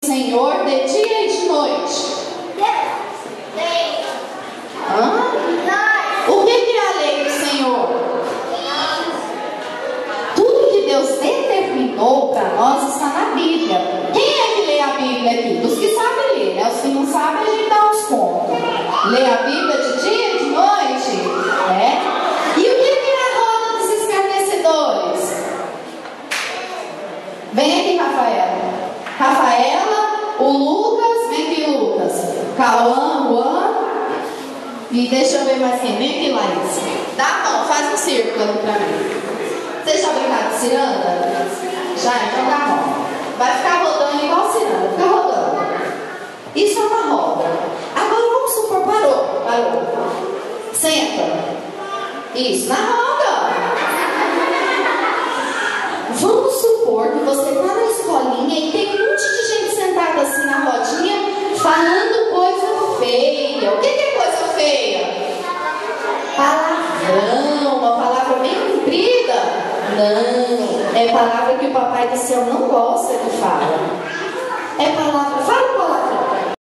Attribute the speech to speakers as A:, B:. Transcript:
A: Senhor de dia e de noite? O que é a lei do Senhor? Tudo que Deus determinou para nós está na Bíblia. Quem é que lê a Bíblia aqui? Os que sabem ler, né? Os que não sabem, a gente dá uns pontos. Lê a Bíblia de dia e de noite? E o que é a roda dos escarnecedores? Vem aqui, Rafaela. Rafaela, o Lucas, vem aqui, Lucas. Cauã, Juan. E deixa eu ver mais quem. Vem aqui, Laís. Dá a mão, faz um círculo pra mim. Vocês já brincaram de ciranda? Já? Então dá a mão. Vai ficar rodando igual ciranda. Fica rodando. Isso é uma roda. Agora vamos supor, parou. Senta. Isso, na roda. Vamos supor que você está na escolinha e tem um monte de gente sentada assim na rodinha falando coisa feia. O que é coisa feia? Palavrão, uma palavra bem comprida? Não, é palavra que o Papai do Céu não gosta que fala.